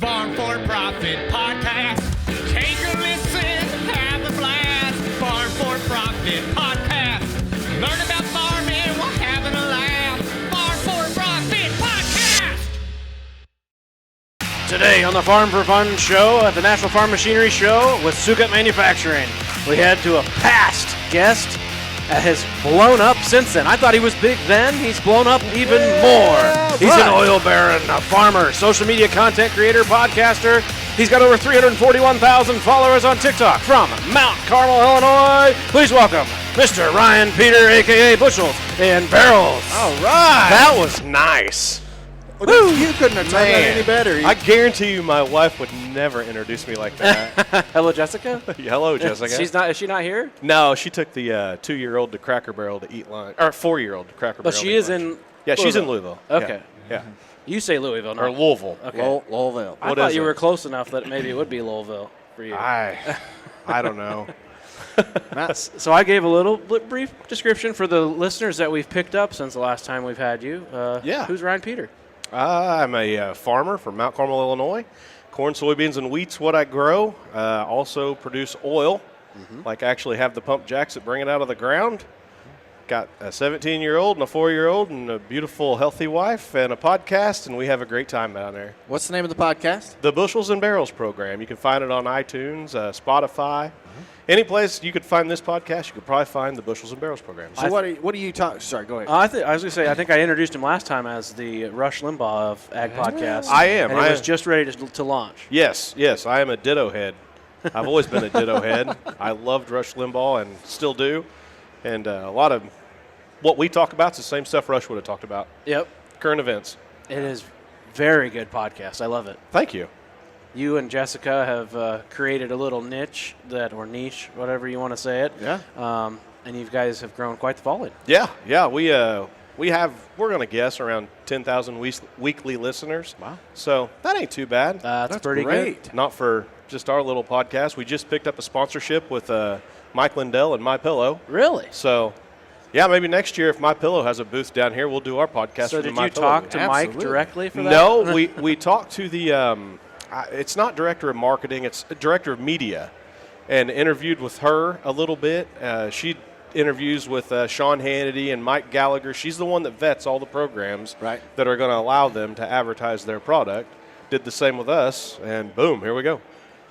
Farm4Profit podcast. Take a listen, have a blast. Farm4Profit podcast. Learn about farming while having a laugh. Farm4Profit podcast. Today on the Farm4Fun show at the National Farm Machinery Show with Sukup Manufacturing, we head to a past guest that has blown up since then. I thought he was big then. He's blown up even more. He's an oil baron, a farmer, social media content creator, podcaster. He's got over 341,000 followers on TikTok from Mount Carmel, Illinois. Please welcome Mr. Ryan Peter, a.k.a. Bushels and Barrels. All right. That was nice. Woo. You couldn't have done that any better. I guarantee you my wife would never introduce me like that. Hello, Jessica. Hello, Jessica. Is she not here? No, she took the 2-year-old to Cracker Barrel to eat lunch. Or 4-year-old to Cracker Barrel. But she is in Yeah, she's in Louisville. Okay. Yeah. You say Louisville, Or Louisville. Okay. Louisville. I thought you were close enough that maybe it would be Louisville for you. I don't know. So I gave a little brief description for the listeners that we've picked up since the last time we've had you. Yeah. Who's Ryan Peter? I'm a farmer from Mount Carmel, Illinois. Corn, soybeans, and wheat's what I grow. Also produce oil, like actually have the pump jacks that bring it out of the ground. Got a 17-year-old and a 4-year-old and a beautiful, healthy wife and a podcast, and we have a great time down there. What's the name of the podcast? The Bushels and Barrels program. You can find it on iTunes, Spotify. Any place you could find this podcast, you could probably find the Bushels and Barrels program. So what are you talking? Sorry, go ahead. I was going to say, I think I introduced him last time as the Rush Limbaugh of Ag Podcast. I am. And he was just ready to launch. Yes, I am a ditto head. I've always been a ditto head. I loved Rush Limbaugh and still do. And a lot of what we talk about is the same stuff Rush would have talked about. Yep. Current events. It is very good podcast. I love it. Thank you. You and Jessica have created a little niche, or niche, whatever you want to say it. Yeah. And you guys have grown quite the following. Yeah. We're going to guess around 10,000 weekly listeners. Wow. So that ain't too bad. That's pretty great. good. Not for just our little podcast. We just picked up a sponsorship with Mike Lindell and MyPillow. Really? So, yeah, maybe next year if MyPillow has a booth down here, we'll do our podcast. So from did you MyPillow talk booth. to Mike Absolutely. directly for that? No, we talked to the it's not director of marketing, it's director of media, and interviewed with her a little bit. She interviews with Sean Hannity and Mike Gallagher. She's the one that vets all the programs that are going to allow them to advertise their product. Did the same with us, and boom, here we go.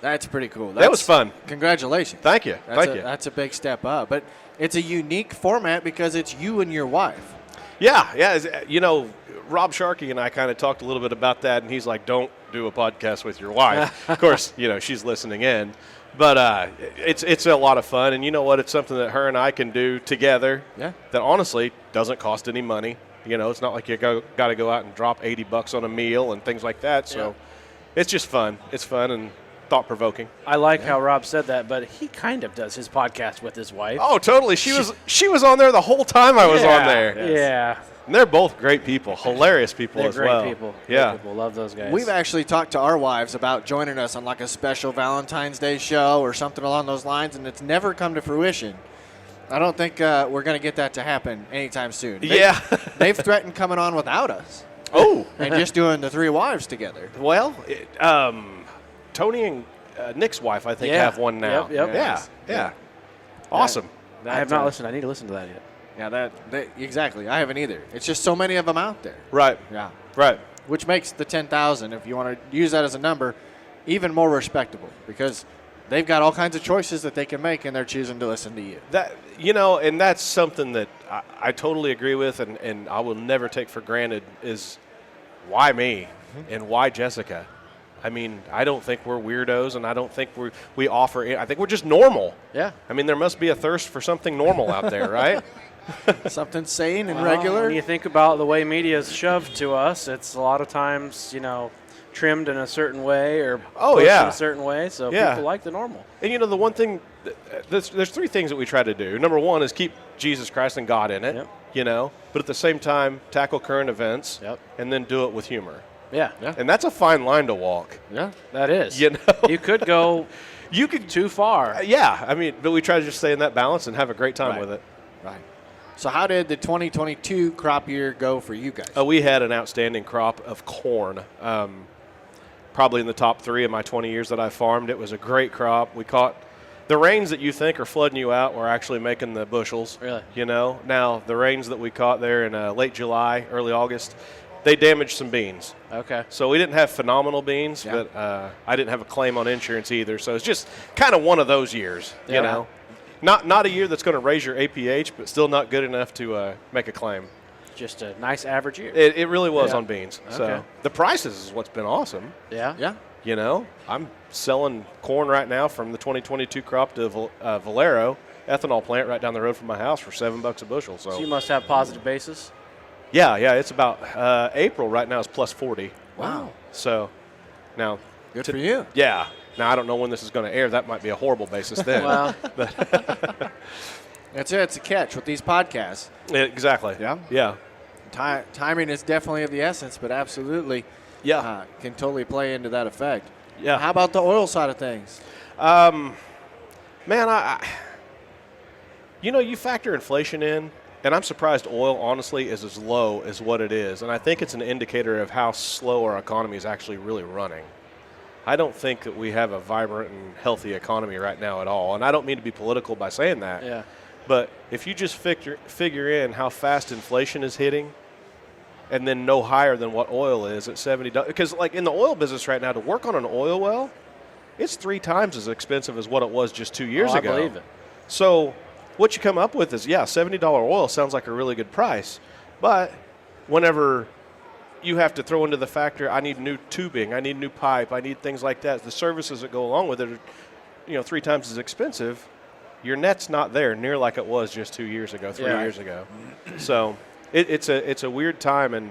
That's pretty cool. That was fun. Congratulations. Thank you. That's a big step up. But it's a unique format because it's you and your wife. Yeah. You know, Rob Sharkey and I kind of talked a little bit about that, and he's like, don't do a podcast with your wife. Of course, you know, she's listening in. But it's a lot of fun, and you know what? It's something that her and I can do together that honestly doesn't cost any money. You know, it's not like you got to go out and drop $80 on a meal and things like that. So it's just fun. It's fun and thought-provoking. I like how Rob said that, but he kind of does his podcast with his wife. Oh, totally. She was on there the whole time I was on there. Yeah. And they're both great people, hilarious people They're as well. great people. Yeah. Great people. Love those guys. We've actually talked to our wives about joining us on like a special Valentine's Day show or something along those lines, and it's never come to fruition. I don't think we're going to get that to happen anytime soon. They've threatened coming on without us. Oh. And just doing the three wives together. Well, Tony and Nick's wife, I think, have one now. Yep. Yeah. Awesome. I have not listened. I need to listen to that yet. Yeah, exactly. I haven't either. It's just so many of them out there. Right. Yeah. Right. Which makes the 10,000, if you want to use that as a number, even more respectable because they've got all kinds of choices that they can make, and they're choosing to listen to you. That and that's something that I totally agree with, and I will never take for granted is why me and why Jessica. I mean, I don't think we're weirdos, and I don't think we offer – I think we're just normal. Yeah. I mean, there must be a thirst for something normal out there, right? Something sane and regular. When you think about the way media is shoved to us, it's a lot of times, trimmed in a certain way or pushed in a certain way, so people like the normal. And, the one thing there's 3 things that we try to do. Number 1 is keep Jesus Christ and God in it, but at the same time tackle current events and then do it with humor. Yeah. And that's a fine line to walk. Yeah. That is. You could go too far. I mean, but we try to just stay in that balance and have a great time with it. Right. So how did the 2022 crop year go for you guys? We had an outstanding crop of corn. probably in the top 3 of my 20 years that I farmed. It was a great crop. We caught the rains that you think are flooding you out were actually making the bushels. Really? Now the rains that we caught there in late July, early August, they damaged some beans. Okay. So we didn't have phenomenal beans, but I didn't have a claim on insurance either. So it's just kind of one of those years, you know. Not a year that's going to raise your APH, but still not good enough to make a claim. Just a nice average year. It really was on beans. Okay. So the prices is what's been awesome. Yeah. Yeah. I'm selling corn right now from the 2022 crop to Valero ethanol plant right down the road from my house for $7 a bushel. So you must have positive basis. Yeah. It's about April right now is plus 40. Wow. So now, Good for you. Yeah. Now I don't know when this is going to air. That might be a horrible basis then. Well, That's it. It's a catch with these podcasts. Exactly. Yeah. Yeah. Timing is definitely of the essence, but absolutely, can totally play into that effect. Yeah. How about the oil side of things? Man, you factor inflation in, and I'm surprised oil, honestly, is as low as what it is. And I think it's an indicator of how slow our economy is actually really running. I don't think that we have a vibrant and healthy economy right now at all. And I don't mean to be political by saying that. Yeah. But if you just figure in how fast inflation is hitting and then no higher than what oil is at $70, because like in the oil business right now, to work on an oil well, it's 3 times as expensive as what it was just 2 years ago. I believe it. So what you come up with is, $70 oil sounds like a really good price. But whenever you have to throw into the factor, I need new tubing, I need new pipe, I need things like that, the services that go along with it are 3 times as expensive. Your net's not there near like it was just 2 years ago, 3 years ago. So it's a weird time, and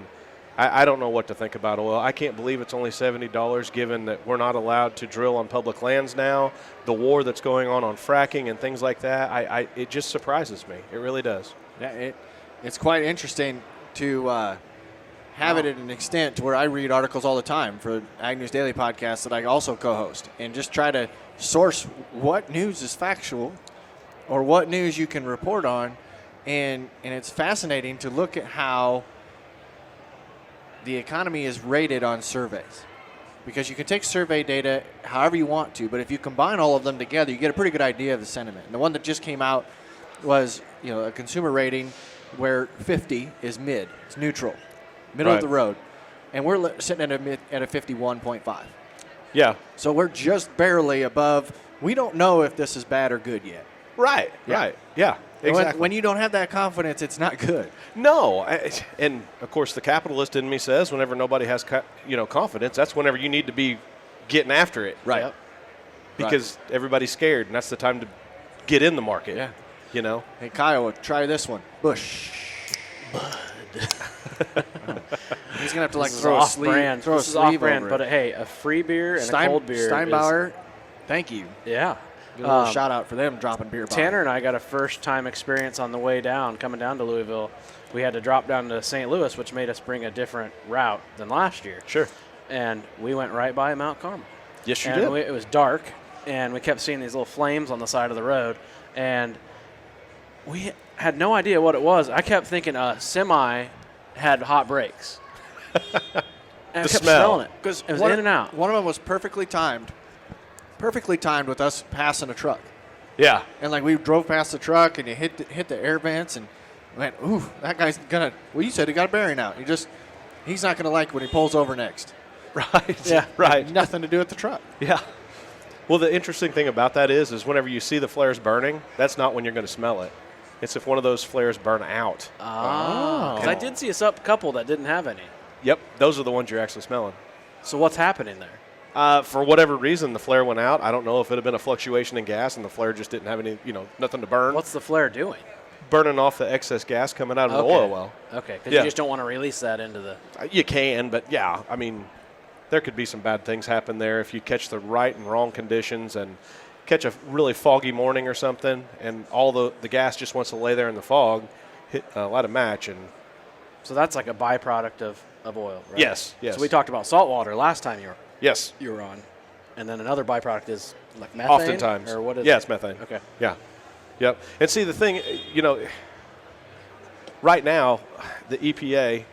I don't know what to think about oil. I can't believe it's only $70 given that we're not allowed to drill on public lands now, the war that's going on fracking and things like that. It just surprises me. It really does. Yeah, it's quite interesting to have it at an extent to where I read articles all the time for Ag News Daily podcast that I also co-host, and just try to source what news is factual or what news you can report on, and it's fascinating to look at how the economy is rated on surveys, because you can take survey data however you want to, but if you combine all of them together, you get a pretty good idea of the sentiment. And the one that just came out was a consumer rating where 50 is mid, it's neutral, middle of the road, and we're sitting at a 51.5. Yeah. So we're just barely above. We don't know if this is bad or good yet. Right. Yeah. Exactly. When you don't have that confidence, it's not good. No, and of course the capitalist in me says whenever nobody has confidence, that's whenever you need to be getting after it. Right. Yep. Because everybody's scared, and that's the time to get in the market. Yeah. Hey, Kyle, try this one. Bush. Bud. He's gonna have to throw a sleeve. Throw a sleeve over it. But hey, a free beer and a cold beer. Steinbauer, thank you. Yeah. Give a little shout out for them dropping beer bottles. Tanner and I got a first-time experience on the way down, coming down to Louisville. We had to drop down to St. Louis, which made us bring a different route than last year. Sure. And we went right by Mount Carmel. Yes, you did. It was dark, and we kept seeing these little flames on the side of the road, and we had no idea what it was. I kept thinking a semi had hot brakes. And I kept smelling it because it was in and out. One of them was perfectly timed with us passing a truck. Yeah. And we drove past the truck, and you hit the air vents, and went, ooh, that guy's gonna. Well, you said he got a bearing out. He's not gonna like when he pulls over next. Right. Yeah. Right. Nothing to do with the truck. Yeah. Well, the interesting thing about that is whenever you see the flares burning, that's not when you're going to smell it. It's if one of those flares burn out. Oh. Because I did see a couple that didn't have any. Yep. Those are the ones you're actually smelling. So what's happening there? For whatever reason, the flare went out. I don't know if it had been a fluctuation in gas and the flare just didn't have any, nothing to burn. What's the flare doing? Burning off the excess gas coming out of the oil well. Okay, because you just don't want to release that into the... You can, but yeah, I mean, there could be some bad things happen there if you catch the right and wrong conditions and catch a really foggy morning or something, and all the gas just wants to lay there in the fog, light a match, and... So that's like a byproduct of oil, right? Yes. So we talked about salt water last time you were on. And then another byproduct is like methane? Oftentimes. Or what is it's methane. Okay. Yeah. Yep. And see, the thing, right now, the EPA,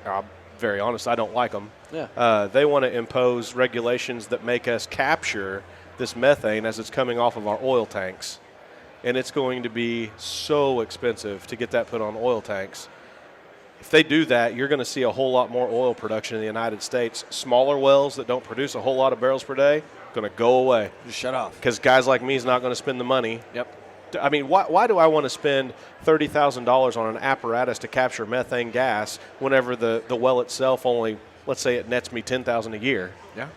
I'm very honest, I don't like them. Yeah. They want to impose regulations that make us capture this methane as it's coming off of our oil tanks. And it's going to be so expensive to get that put on oil tanks. If they do that, you're going to see a whole lot more oil production in the United States. Smaller wells that don't produce a whole lot of barrels per day going to go away. Just shut off. Because guys like me is not going to spend the money. Yep. I mean, why do I want to spend $30,000 on an apparatus to capture methane gas whenever the well itself only, let's say it nets me $10,000 a year? Yeah.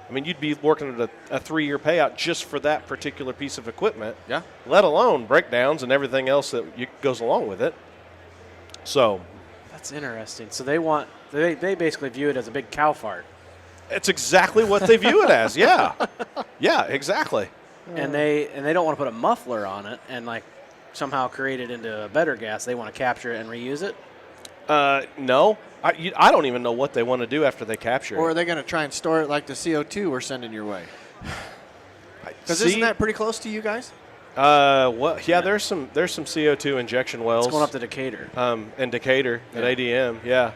I mean, you'd be working at a 3-year payout just for that particular piece of equipment. Yeah. Let alone breakdowns and everything else that goes along with it. So That's interesting. So they basically view it as a big cow fart. it's exactly what they view it as. Yeah. Yeah, exactly. And they don't want to put a muffler on it and like somehow create it into a better gas. They want to capture it and reuse it. No. I don't even know what they want to do after they capture Or are it. they going to try and store it like the CO2 we're sending your way? Because See? isn't that pretty close to you guys? Well, yeah, there's some CO2 injection wells. It's going up to Decatur. In Decatur at ADM, yeah.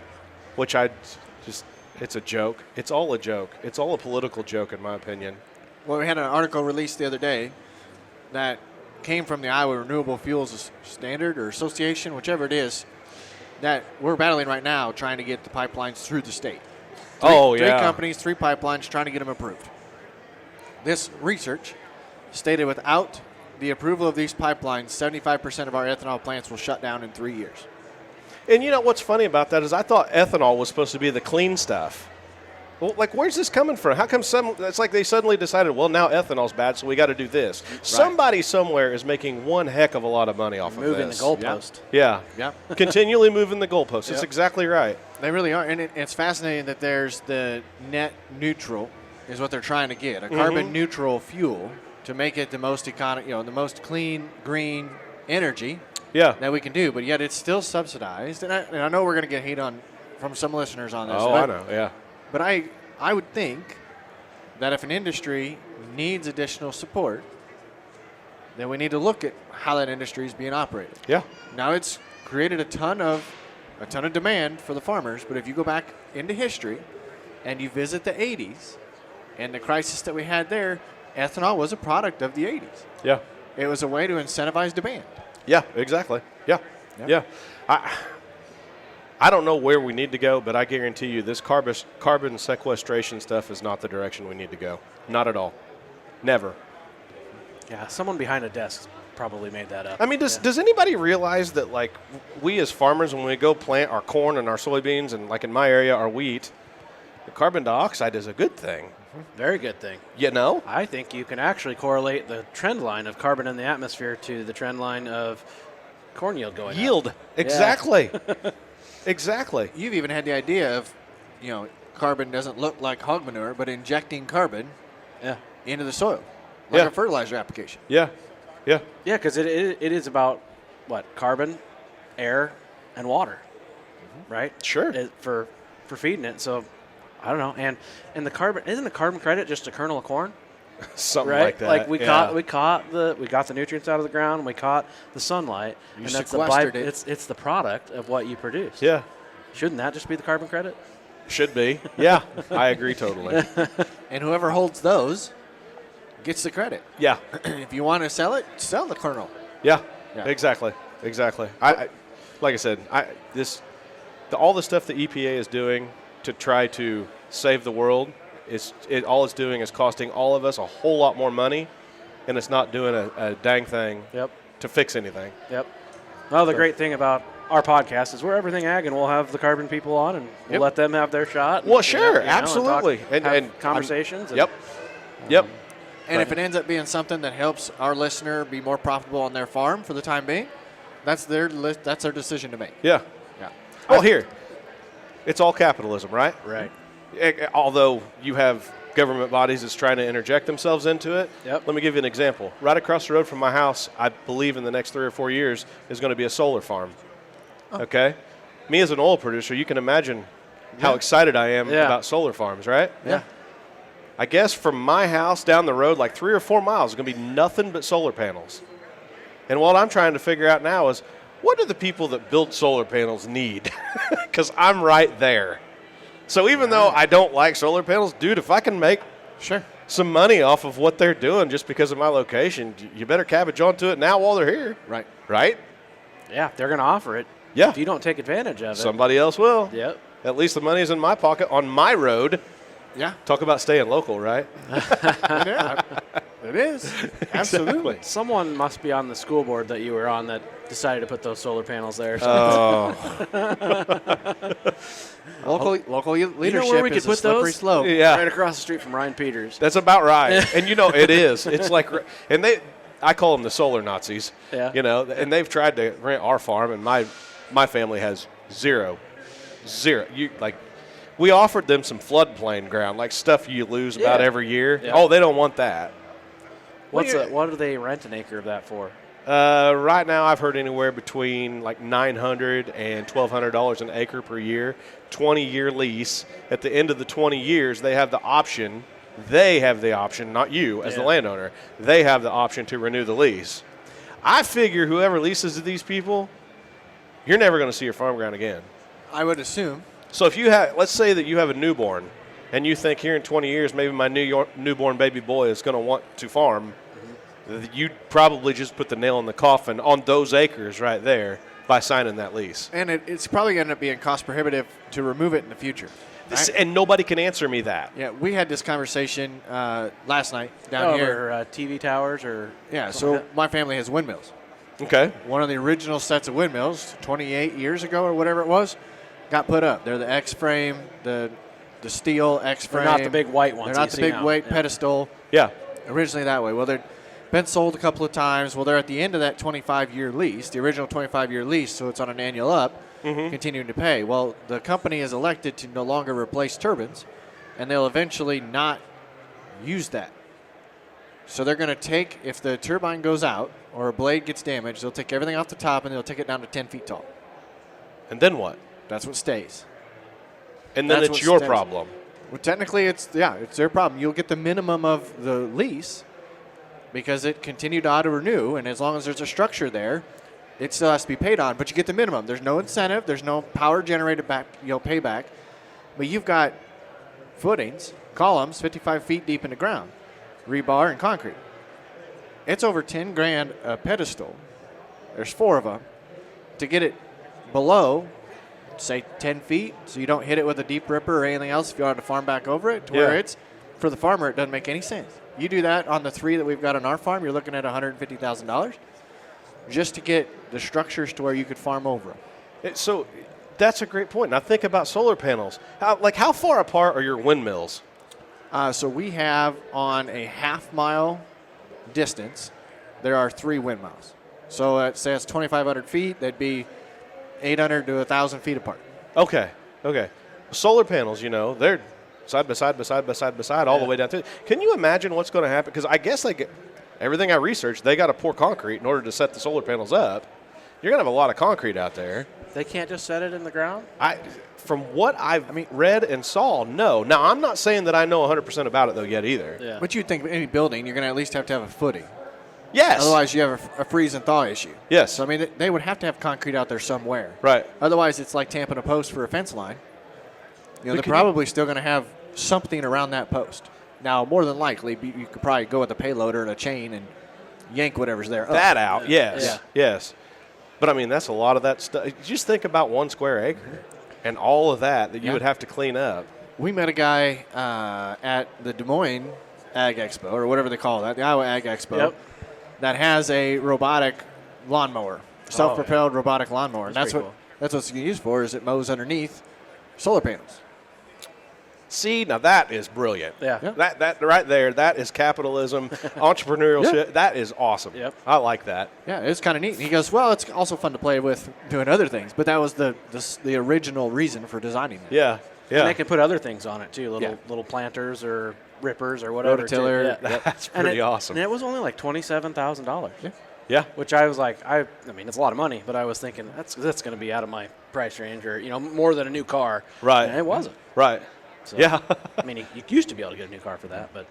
Which it's a joke. It's all a joke. It's all a political joke, in my opinion. Well, we had an article released the other day that came from the Iowa Renewable Fuels Standard or Association, whichever it is, that we're battling right now trying to get the pipelines through the state. Three companies, 3 pipelines, trying to get them approved. This research stated without the approval of these pipelines, 75% of our ethanol plants will shut down in 3 years. And you know what's funny about that is I thought ethanol was supposed to be the clean stuff. Well, like, where's this coming from? How come it's like they suddenly decided, well, now ethanol's bad, so we got to do this. Right. Somebody somewhere is making one heck of a lot of money off of this. Moving the goalpost. Yeah. Yeah. Continually moving the goalpost. That's Yep. exactly right. They really are. And it's fascinating that there's the net neutral is what they're trying to get, a carbon neutral fuel to make it the most the most clean, green energy Yeah. that we can do. But yet it's still subsidized. And I know we're going to get hate from some listeners on this. Oh, but, I know, yeah. But I would think that if an industry needs additional support, then we need to look at how that industry is being operated. Yeah. Now it's created a ton of demand for the farmers, but if you go back into history and you visit the 80s and the crisis that we had there, ethanol was a product of the 80s. Yeah. It was a way to incentivize demand. Yeah, exactly. Yeah. Yep. Yeah. I don't know where we need to go, but I guarantee you this carbon sequestration stuff is not the direction we need to go. Not at all. Never. Yeah, someone behind a desk probably made that up. I mean, does anybody realize that, like, we as farmers, when we go plant our corn and our soybeans and, like, in my area, our wheat, the carbon dioxide is a good thing. Very good thing. You know? I think you can actually correlate the trend line of carbon in the atmosphere to the trend line of corn yield going up. Yield. Exactly. Exactly. You've even had the idea of, carbon doesn't look like hog manure, but injecting carbon into the soil, like a fertilizer application. Yeah. Yeah. Yeah, because it is about, carbon, air, and water, right? Sure. For feeding it. So, I don't know. And the carbon, isn't the carbon credit just a kernel of corn? Something right? like that. Like we got the nutrients out of the ground, we caught the sunlight, You and that's sequestered it. it's the product of what you produce. Yeah. Shouldn't that just be the carbon credit? Should be. Yeah. I agree totally. And whoever holds those gets the credit. Yeah. If you want to sell it, sell the kernel. Yeah. Yeah. Exactly. I like I said, all the stuff the EPA is doing to try to save the world, all it's doing is costing all of us a whole lot more money, and it's not doing a dang thing to fix anything. Yep. Well, the great thing about our podcast is we're everything ag, and we'll have the carbon people on, and we'll let them have their shot. Well, sure, absolutely. And have conversations. Yep. Yep. And if it ends up being something that helps our listener be more profitable on their farm for the time being, that's their decision to make. Yeah. Yeah. Well, here, it's all capitalism, right? Right. Although you have government bodies that's trying to interject themselves into it. Yep. Let me give you an example. Right across the road from my house, I believe in the next 3 or 4 years, is going to be a solar farm. Oh. Okay? Me as an oil producer, you can imagine how excited I am about solar farms, right? Yeah. I guess from my house down the road, like 3 or 4 miles, is going to be nothing but solar panels. And what I'm trying to figure out now is, what do the people that build solar panels need? Because I'm right there. So even though I don't like solar panels, dude, if I can make some money off of what they're doing just because of my location, you better cabbage onto it now while they're here. Right. Right? Yeah, they're going to offer it. Yeah. If you don't take advantage of it. Somebody else will. Yep. At least the money's in my pocket on my road. Yeah. Talk about staying local, right? It is. Absolutely. Exactly. Someone must be on the school board that you were on that decided to put those solar panels there. Oh. Local leadership You know where we is could a put slippery those? slope. Yeah. Right across the street from Ryan Peters. That's about right. And, it is. It's like, and I call them the solar Nazis. Yeah. And they've tried to rent our farm, and my family has zero. We offered them some floodplain ground, like stuff you lose about every year. Yeah. Oh, they don't want that. What do they rent an acre of that for? Right now, I've heard anywhere between like $900 and $1,200 an acre per year, 20-year lease. At the end of the 20 years, they have the option. They have the option, not you as the landowner. They have the option to renew the lease. I figure whoever leases to these people, you're never going to see your farm ground again. I would assume. So if let's say that you have a newborn, and you think here in 20 years maybe my newborn baby boy is going to want to farm, you'd probably just put the nail in the coffin on those acres right there by signing that lease. And it's probably going to end up being cost prohibitive to remove it in the future. And nobody can answer me that. Yeah, we had this conversation last night down here. Over TV towers or So my family has windmills. Okay. One of the original sets of windmills, 28 years ago or whatever it was, got put up. They're the X-frame, the steel X-frame. They're not the big white ones. They're not the big white pedestal. Yeah. Originally that way. Well, they've been sold a couple of times. Well, they're at the end of that 25-year lease, the original 25-year lease, so it's on an annual up, continuing to pay. Well, the company is elected to no longer replace turbines, and they'll eventually not use that. So they're going to take, if the turbine goes out or a blade gets damaged, they'll take everything off the top and they'll take it down to 10 feet tall. And then what? That's what stays. And then it's your problem. Well, technically, it's their problem. You'll get the minimum of the lease because it continued to auto-renew, and as long as there's a structure there, it still has to be paid on, but you get the minimum. There's no incentive. There's no power generated back, payback. But you've got footings, columns 55 feet deep in the ground, rebar and concrete. It's over $10,000 a pedestal. There's 4 of them. To get it below, say 10 feet, so you don't hit it with a deep ripper or anything else if you want to farm back over it, to where it's, for the farmer, it doesn't make any sense. You do that on the 3 that we've got on our farm, you're looking at $150,000 just to get the structures to where you could farm over them. So that's a great point. Now think about solar panels. How far apart are your windmills? So we have on a half-mile distance, there are 3 windmills. So it says 2,500 feet, that'd be 800 to 1,000 feet apart. Okay. Solar panels, they're side by side all the way down through. Can you imagine what's going to happen? Because I guess everything I researched, they got to pour concrete in order to set the solar panels up. You're going to have a lot of concrete out there. They can't just set it in the ground? From what I've read and saw, no. Now, I'm not saying that I know 100% about it, though, yet either. Yeah. But you'd think any building, you're going to at least have to have a footing. Yes. Otherwise, you have a freeze and thaw issue. Yes. So, they would have to have concrete out there somewhere. Right. Otherwise, it's like tamping a post for a fence line. They're probably still going to have something around that post. Now, more than likely, you could probably go with a payloader and a chain and yank whatever's there that up. out, yes. But, that's a lot of that stuff. Just think about 1 square acre and all of that you would have to clean up. We met a guy at the Des Moines Ag Expo, or whatever they call that, the Iowa Ag Expo, that has a robotic lawnmower, self-propelled robotic lawnmower. And that's what it's used for, is it mows underneath solar panels. See, now that is brilliant. Yeah. That right there, that is capitalism, entrepreneurial shit. That is awesome. Yep. I like that. Yeah, it's kind of neat. And he goes, well, it's also fun to play with doing other things, but that was the original reason for designing it. Yeah. And they can put other things on it, too, little planters or rippers or whatever. Rototiller. Yeah. That's pretty awesome. And it was only like $27,000. Yeah. Which I was like, it's a lot of money, but I was thinking that's going to be out of my price range, or more than a new car. Right. And it wasn't. Right. So, yeah. You used to be able to get a new car for that, but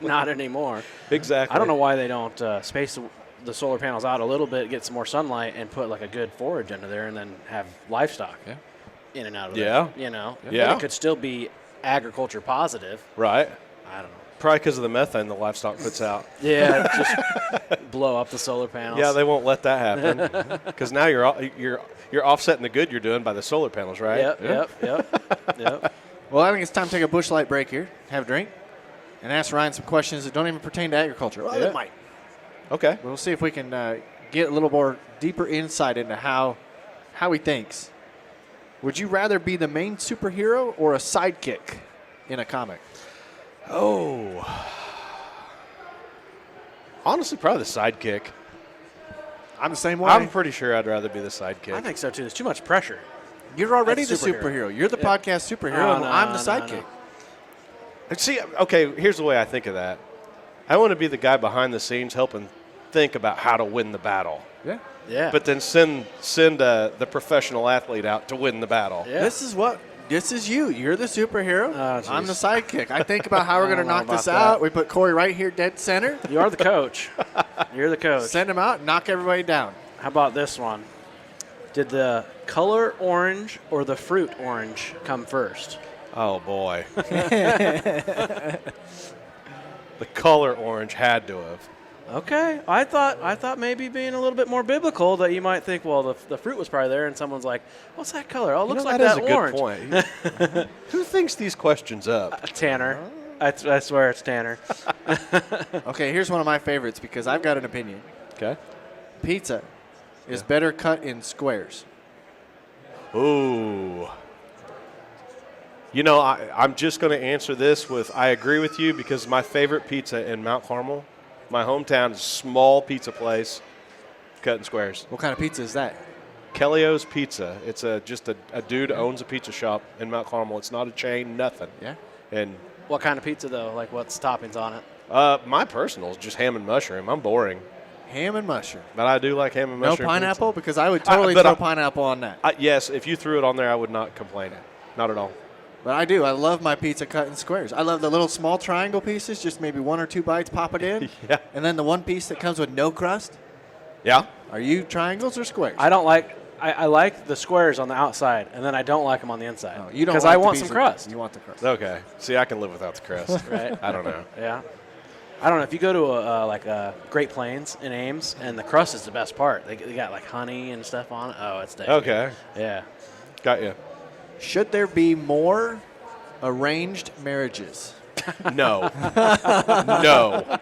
not anymore. Exactly. I don't know why they don't space the solar panels out a little bit, get some more sunlight, and put like a good forage under there, and then have livestock. Yeah. in and out of Yeah. there. You know? Yeah. But it could still be agriculture positive. Right. I don't know. Probably because of the methane the livestock puts out. Yeah, just blow up the solar panels. Yeah, they won't let that happen because now you're offsetting the good you're doing by the solar panels, right? Yep. Well, I think it's time to take a Bush Light break here, have a drink, and ask Ryan some questions that don't even pertain to agriculture. Well, Yeah. it might. Okay. We'll see if we can get a little more deeper insight into how he thinks. Would you rather be the main superhero or a sidekick in a comic? Oh. Honestly, probably the sidekick. I'm the same way. I'm pretty sure I'd rather be the sidekick. I think so too. There's too much pressure. You're already the That's superhero. You're the podcast superhero, Oh, and no, I'm the no, sidekick. no. See, okay, here's the way I think of that. I want to be the guy behind the scenes helping think about how to win the battle, Yeah. Yeah. but then send the professional athlete out to win the battle. Yeah. This is you. You're the superhero. Oh, I'm the jeez. sidekick. I think about how we're I going to don't know knock this about that. out. We put Corey right here, dead center. You are the coach. You're the coach. Send him out, knock everybody down. How about this one? Did the color orange or the fruit orange come first? Oh boy. The color orange had to have. Okay, I thought maybe being a little bit more biblical that you might think, well, the fruit was probably there, and someone's like, what's that color? Oh, it looks like that that is a orange. good point. Who thinks these questions up? Tanner, I swear it's Tanner. Okay, here's one of my favorites because I've got an opinion. Okay. Pizza is better cut in squares. Ooh. You know, I'm just going to answer this with I agree with you because my favorite pizza in Mount Carmel, my hometown, is a small pizza place, cut in squares. What kind of pizza is that? Kelio's Pizza. It's just a dude owns a pizza shop in Mount Carmel. It's not a chain, nothing. Yeah. And What kind of pizza though? Like what's toppings on it? my personal is just ham and mushroom. I'm boring, Ham and mushroom. but I do like ham and No mushroom. pineapple? Because I would totally but throw I- pineapple on that. Yes, if you threw it on there, I would not complain. Not at all. But I do. I love my pizza cut in squares. I love the little small triangle pieces, just maybe 1 or 2 bites, pop it in. Yeah. And then the one piece that comes with no crust. Yeah. Are you triangles or squares? I don't like. I like the squares on the outside, and then I don't like them on the inside. Oh, you don't because like I the want piece some of- crust. You want the crust. Okay. See, I can live without the crust. Right. I don't know. Yeah. I don't know if you go to a Great Plains in Ames, and the crust is the best part. They got like honey and stuff on it. Oh, it's dang Okay. good. Yeah. Got you. Should there be more arranged marriages? No. No.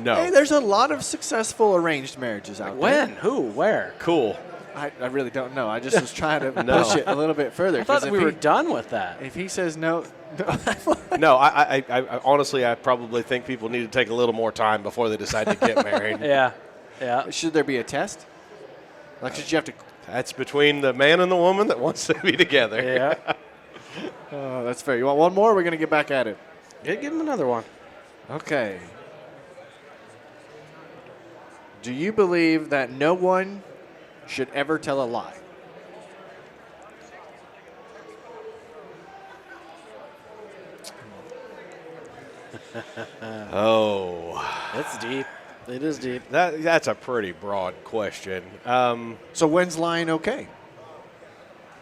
No. Hey, there's a lot of successful arranged marriages out there. When? Who? Where? Cool. I really don't know. I just was trying to No. push it a little bit further. I thought 'cause we if were he- done with that. If he says no, No, I honestly, I probably think people need to take a little more time before they decide to get married. Yeah. Yeah. should there be a test? Like, should you have to? That's between the man and the woman that wants to be together. Yeah. Oh, that's fair. You want one more? We're gonna get back at it. Give him another one. Okay. Do you believe that no one should ever tell a lie? Oh, It's deep. It is deep. that's a pretty broad question. So when's lying okay?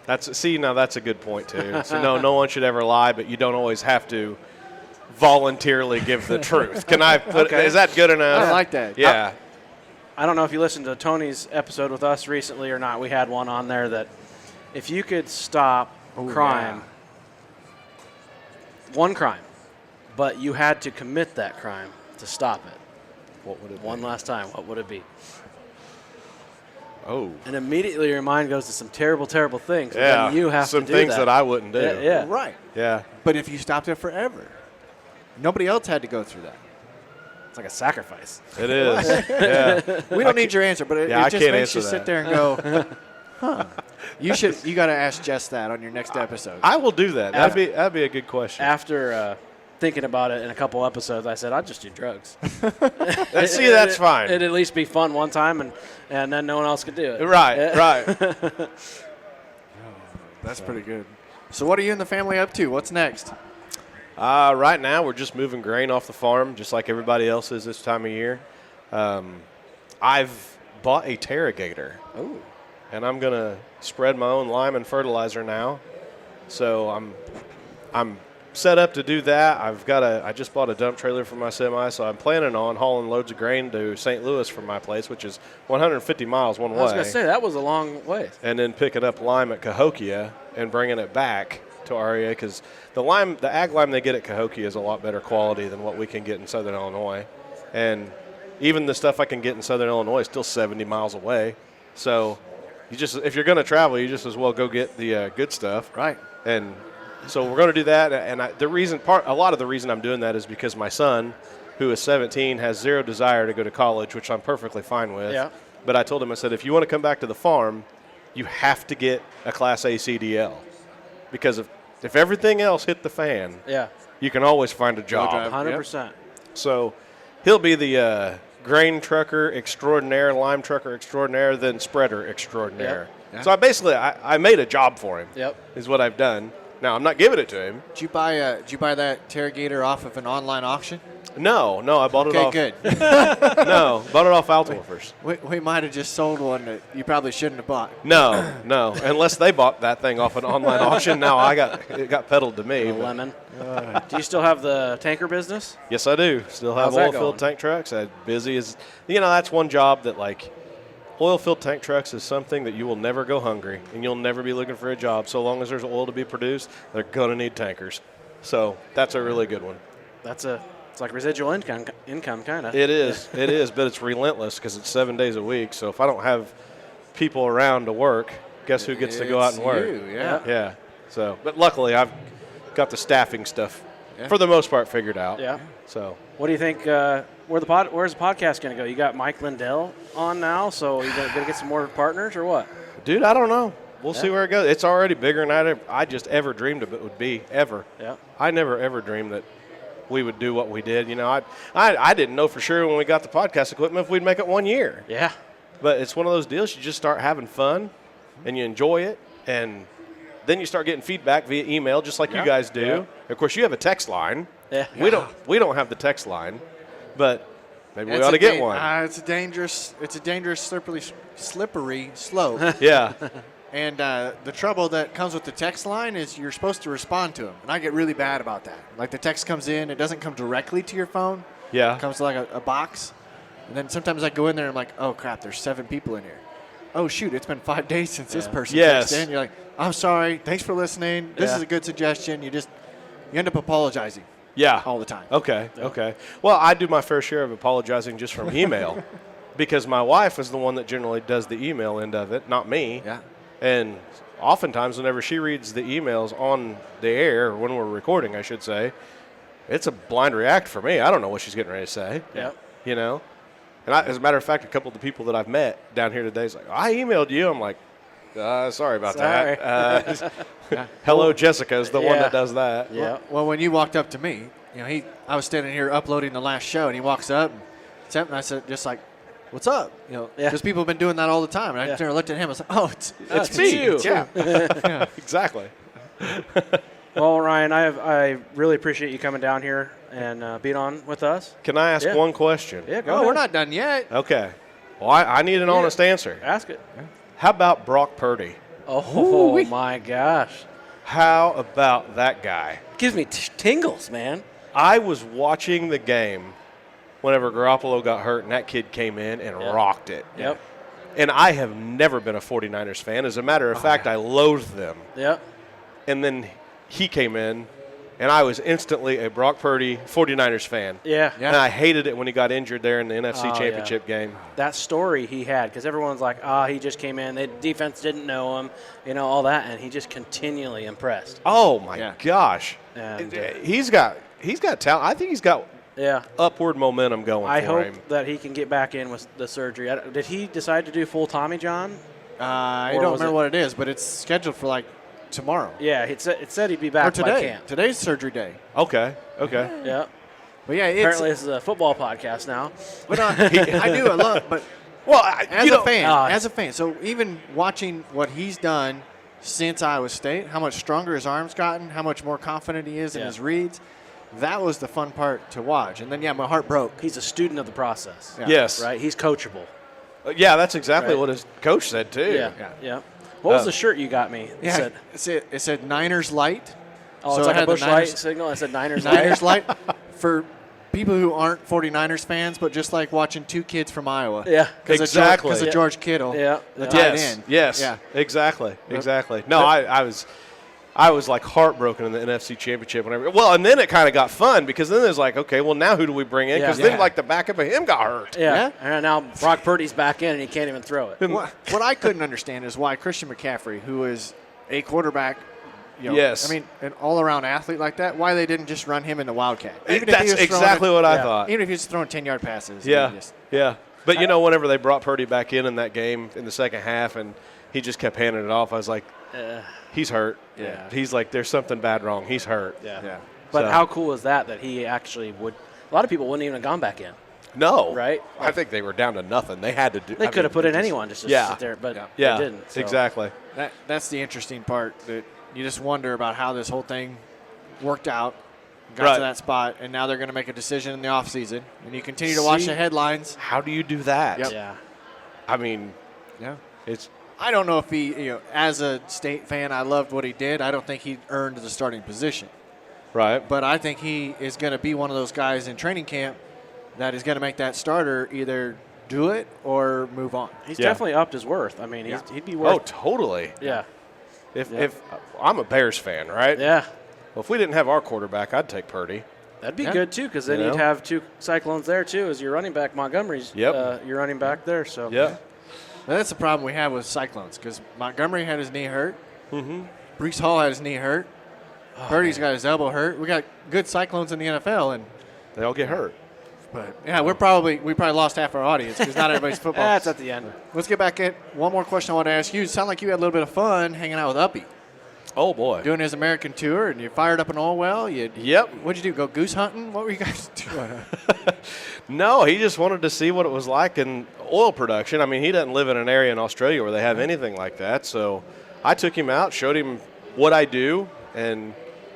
Now that's a good point too. So no one should ever lie, but you don't always have to voluntarily give the truth. Can I put? Okay. Is that good enough? I like that. Yeah. I don't know if you listened to Tony's episode with us recently or not. We had one on there that if you could stop crime, one crime, but you had to commit that crime to stop it. What would it One last time, what would it be? Oh. And immediately your mind goes to some terrible, terrible things. but Yeah. then you have some to do things that I wouldn't do. Yeah. Right. Yeah. But if you stopped it forever, nobody else had to go through that. It's like a sacrifice. It is. Yeah. We don't need your answer, but it, Yeah, I it just can't makes you answer sit that. there and go, huh. You got to ask Jess that on your next episode. I will do that. That'd be a good question. After thinking about it in a couple episodes, I said, I'd just do drugs. See, that's fine. It'd at least be fun one time, and then no one else could do it. Right. Right. That's pretty good. So what are you and the family up to? What's next? Right now, we're just moving grain off the farm, just like everybody else is this time of year. I've bought a Terragator. Ooh. and I'm going to spread my own lime and fertilizer now. So I'm set up to do that. I just bought a dump trailer for my semi, so I'm planning on hauling loads of grain to St. Louis from my place, which is 150 miles one way. I was going to say, that was a long way. And then picking up lime at Cahokia and bringing it back to our area, because the ag lime they get at Cahokia is a lot better quality than what we can get in Southern Illinois. And even the stuff I can get in Southern Illinois is still 70 miles away. So if you're going to travel, you just as well go get the good stuff. Right. And so we're going to do that. And a lot of the reason I'm doing that is because my son, who is 17, has zero desire to go to college, which I'm perfectly fine with. Yeah. But I told him, I said, if you want to come back to the farm, you have to get a Class A CDL. Because if everything else hit the fan, you can always find a job. 100%. So he'll be the grain trucker extraordinaire, lime trucker extraordinaire, then spreader extraordinaire. Yep. Yeah. So I made a job for him. Yep. Is what I've done. Now I'm not giving it to him. Did you buy that Terragator off of an online auction? No, I bought it off. Okay, good. No, bought it off Altdorfers. We might have just sold one that you probably shouldn't have bought. No, unless they bought that thing off an online auction. Now it got peddled to me. Lemon. Do you still have the tanker business? Yes, I do. Still have How's that oil-filled going? tank trucks. I'm busy as that's one job that oil-filled tank trucks is something that you will never go hungry, and you'll never be looking for a job. So long as there's oil to be produced, they're going to need tankers. So that's a really good one. It's like residual income kind of. It is, but it's relentless because it's 7 days a week. So if I don't have people around to work, guess who gets to go out and work? You, yeah. Yeah. So, but luckily I've got the staffing stuff for the most part figured out. Yeah. So. What do you think? Where's the podcast going to go? You got Mike Lindell on now, so you going to get some more partners or what? Dude, I don't know. We'll see where it goes. It's already bigger than I just ever dreamed of it would be, ever. Yeah. I never, ever dreamed that we would do what we did. I didn't know for sure when we got the podcast equipment if we'd make it 1 year. Yeah. But it's one of those deals. You just start having fun, and you enjoy it, and then you start getting feedback via email, just like you guys do. Yeah. Of course, you have a text line. Yeah. We don't have the text line, but maybe we ought to get one. It's a dangerous slippery slope. Yeah. And the trouble that comes with the text line is you're supposed to respond to them. And I get really bad about that. Like the text comes in, it doesn't come directly to your phone. Yeah. It comes to like a box. And then sometimes I go in there and I'm like, oh, crap, there's 7 people in here. Oh, shoot, it's been 5 days since this person texted in. You're like, I'm sorry. Thanks for listening. This is a good suggestion. You end up apologizing. Yeah. All the time. Okay. Well, I do my fair share of apologizing just from email because my wife is the one that generally does the email end of it, not me. Yeah. And oftentimes whenever she reads the emails on the air, when we're recording, I should say, it's a blind react for me. I don't know what she's getting ready to say. Yeah. And as a matter of fact, a couple of the people that I've met down here today is like, I emailed you. I'm like, sorry about that. Hello, Jessica is the one that does that. Yeah. Well, when you walked up to me, I was standing here uploading the last show, and he walks up, and I said, just like, what's up? Because people have been doing that all the time. And I turned and looked at him. I was like, oh, it's me. you. Yeah. Exactly. Well, Ryan, I really appreciate you coming down here and being on with us. Can I ask one question? Yeah, go ahead. we're not done yet. Okay. Well, I need an honest answer. Ask it. How about Brock Purdy? Oh, my gosh. How about that guy? Gives me tingles, man. I was watching the game whenever Garoppolo got hurt, and that kid came in and rocked it. Yep. And I have never been a 49ers fan. As a matter of fact, I loathe them. Yep. And then he came in, and I was instantly a Brock Purdy 49ers fan. Yeah. And I hated it when he got injured there in the NFC Championship game. That story he had, because everyone's like, he just came in. The defense didn't know him, all that, and he just continually impressed. Oh, my gosh. And, he's got talent. I think he's got upward momentum going I for him. hope that he can get back in with the surgery. Did he decide to do full Tommy John? I don't remember what it is, but it's scheduled for tomorrow. Yeah, it said he'd be back or today. by camp. Today's surgery day. Okay. Yeah. But yeah, Apparently this is a football podcast now. But I love. But well, as a fan. So even watching what he's done since Iowa State, how much stronger his arm's gotten, how much more confident he is in his reads. That was the fun part to watch. And then, my heart broke. He's a student of the process. Yeah. Yes. Right? He's coachable. Yeah, that's exactly Right. what his coach said too. Yeah. What was the shirt you got me? Yeah, it said Niners Light. Oh, So it's it like a had the Bush Niners- Light signal. It said Niners Niners Light. Light for people who aren't 49ers fans, but just like watching two kids from Iowa. Yeah. Exactly. Because of George Kittle. Yeah. The Yeah. tight Yes. end. Yes. Yeah. Exactly. Exactly. No, I was like heartbroken in the NFC Championship whenever. Well, and then it kind of got fun because then there's like, okay, well now who do we bring in? Because Yeah. then like the backup of him got hurt. Yeah. And now Brock Purdy's back in and he can't even throw it. What I couldn't understand is why Christian McCaffrey, who is a quarterback, Yes. I mean, an all-around athlete like that, why they didn't just run him in the Wildcat? That's exactly what I thought. Even if he was throwing 10-yard passes. Yeah. Yeah. But whenever they brought Purdy back in that game in the second half and he just kept handing it off, I was like, he's hurt. Yeah. He's like, there's something bad wrong. He's hurt. Yeah. But So- how cool is that he actually would – a lot of people wouldn't even have gone back in. No. Right? I think they were down to nothing. They had to do. They could have put in anyone just to Yeah. sit there, but Yeah. they didn't. So. Exactly. That's the interesting part, that you just wonder about how this whole thing worked out, got Right. to that spot, and now they're going to make a decision in the offseason. And you continue to watch See? the headlines. How do you do that? Yep. Yeah. I mean, Yeah. it's I don't know if he, as a State fan, I loved what he did. I don't think he earned the starting position. right. But I think he is going to be one of those guys in training camp that is going to make that starter either do it or move on. He's Yeah. definitely upped his worth. I mean, he'd be Oh, worth totally. Yeah. If I'm a Bears fan, right? Yeah. Well, if we didn't have our quarterback, I'd take Purdy. That'd be Yeah. good, too, because then You you'd know? have two Cyclones there, too, as your running back. Montgomery's Yep. your running back there. So Yeah. Now, that's the problem we have with Cyclones, because Montgomery had his knee hurt. Mm-hmm. Brees Hall had his knee hurt. Purdy's got his elbow hurt. We got good Cyclones in the NFL, and They all get hurt. but yeah, we probably lost half our audience because not everybody's football. That's at the end. Let's get back at one more question I want to ask you. It sounded like you had a little bit of fun hanging out with Uppy, Oh boy. doing his American tour, and you fired up an oil well. Yep. What'd you do? Go goose hunting? What were you guys doing? No, he just wanted to see what it was like in oil production. I mean, he doesn't live in an area in Australia where they have anything like that. So I took him out, showed him what I do, and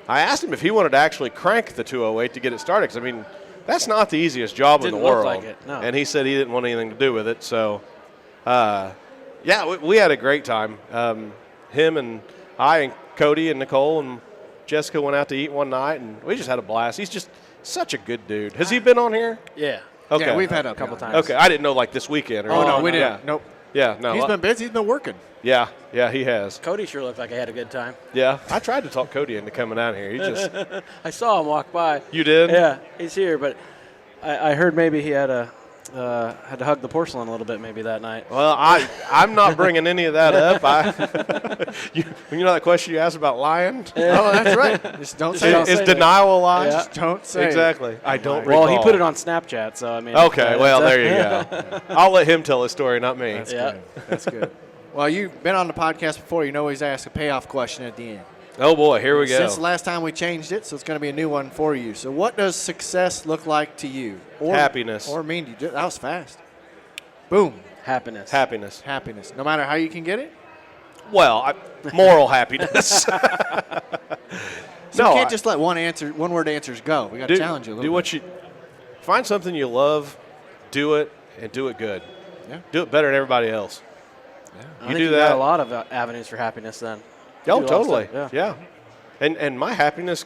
I asked him if he wanted to actually crank the 208 to get it started. Because, I mean, that's not the easiest job in Didn't the look world. like it, no. And he said he didn't want anything to do with it. So, we had a great time. Him and I and Cody and Nicole and Jessica went out to eat one night, and we just had a blast. He's just such a good dude. Has he been on here? Yeah. Okay. Yeah, we've had A couple times. Okay, I didn't know like this weekend. Or Oh, no, anything. we didn't. Yeah. Nope. Yeah, no. He's been busy. He's been working. Yeah, he has. Cody sure looked like he had a good time. Yeah, I tried to talk Cody into coming out here. He just I saw him walk by. You did? Yeah, he's here, but I heard maybe he had to hug the porcelain a little bit maybe that night. Well, I'm not bringing any of that up. You know that question you asked about lying? Oh, that's right. Just don't say don't it. Is say denial a lie? Yeah. Just don't say it. Exactly. I don't Well, recall. he put it on Snapchat, so I mean. Okay, well, there you go. I'll let him tell his story, not me. That's Yeah. good. That's good. Well, you've been on the podcast before. You know always ask a payoff question at the end. Oh, boy, here we go. Since the last time we changed it, so it's going to be a new one for you. So what does success look like to you? Or, Happiness. Or mean to you? That was fast. Boom. Happiness. Happiness. Happiness. No matter how you can get it? Well, moral happiness. So you can't just let one word answers go. We got to challenge you a little Do bit. what you find something you love, do it, and do it good. Yeah. Do it better than everybody else. I You think do you that. got a lot of avenues for happiness then. Oh, Do a lot of totally. stuff, Yeah. And my happiness,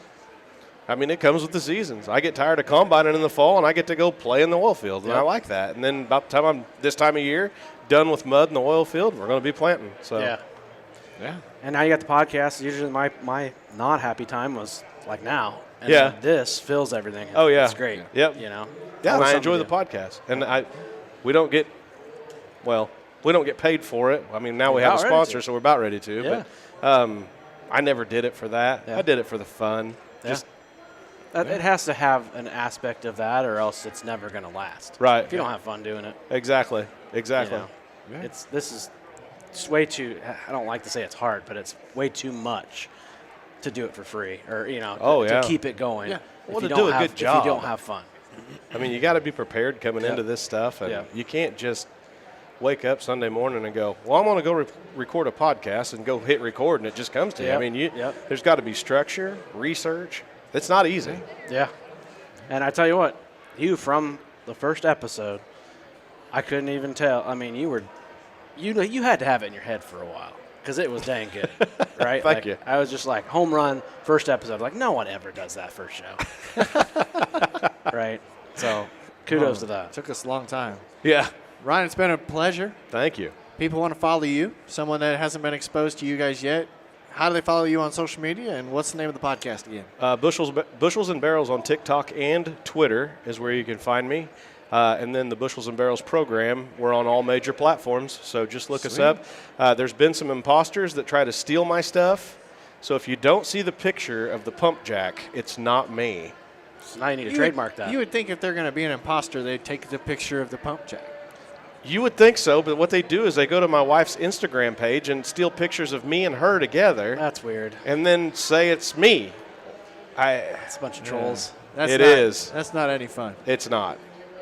I mean, it comes with the seasons. I get tired of combining in the fall, and I get to go play in the oil field, and I like that. And then about the time I'm this time of year done with mud in the oil field, we're going to be planting. So Yeah. Yeah. And now you got the podcast. Usually my not happy time was like now. And Yeah. then this fills everything. Oh, yeah. It's great. Yep. You know. yeah, and Always I something enjoy to the do. podcast, and we don't get paid for it. I mean, now we We're have a about ready sponsor, to. so we're about ready to. Yeah. But I never did it for that. Yeah. I did it for the fun. Yeah. Just It has to have an aspect of that, or else it's never going to last. Right. If you don't have fun doing it, exactly. you Exactly. know, it's way too. I don't like to say it's hard, but it's way too much to do it for free, or Oh, yeah. to keep it going. Yeah. If Well, you to don't do a have, good if job. you don't have fun. I mean, you got to be prepared coming Yeah. into this stuff, and Yeah. you can't just wake up Sunday morning and go, well, I'm going to go record a podcast and go hit record, and it just comes to you. I Yep. mean, Yep. there's got to be structure, research. It's not easy. Yeah. And I tell you what, you from the first episode, I couldn't even tell. I mean, you had to have it in your head for a while because it was dang good, right? Thank you. I was just like, home run, first episode. Like, no one ever does that first show. Right? So, kudos to that. Took us a long time. Yeah. Ryan, it's been a pleasure. Thank you. People want to follow you, someone that hasn't been exposed to you guys yet. How do they follow you on social media, and what's the name of the podcast again? Bushels and Barrels on TikTok and Twitter is where you can find me. And then the Bushels and Barrels program, we're on all major platforms, so just look us up. There's been some imposters that try to steal my stuff, so if you don't see the picture of the pump jack, it's not me. So now you need to trademark that. You would think if they're going to be an imposter, they'd take the picture of the pump jack. You would think so, but what they do is they go to my wife's Instagram page and steal pictures of me and her together. That's weird. And then say it's me. It's a bunch of trolls. It is. That's not any fun. It's not.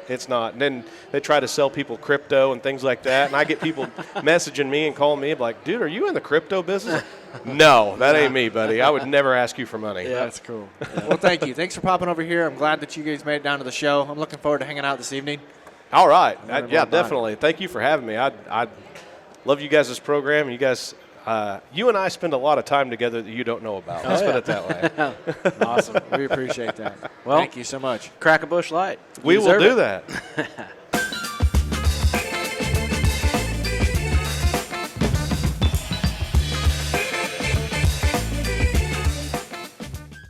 It's not. And then they try to sell people crypto and things like that. And I get people messaging me and calling me like, dude, are you in the crypto business? No, that ain't me, buddy. I would never ask you for money. Yeah, that's cool. Well, thank you. Thanks for popping over here. I'm glad that you guys made it down to the show. I'm looking forward to hanging out this evening. All right. Yeah, definitely. Thank you for having me. I love you guys' program. You guys, you and I spend a lot of time together that you don't know about. Let's put it that way. Awesome. We appreciate that. Well, thank you so much. Crack a Bush Light. We will do that.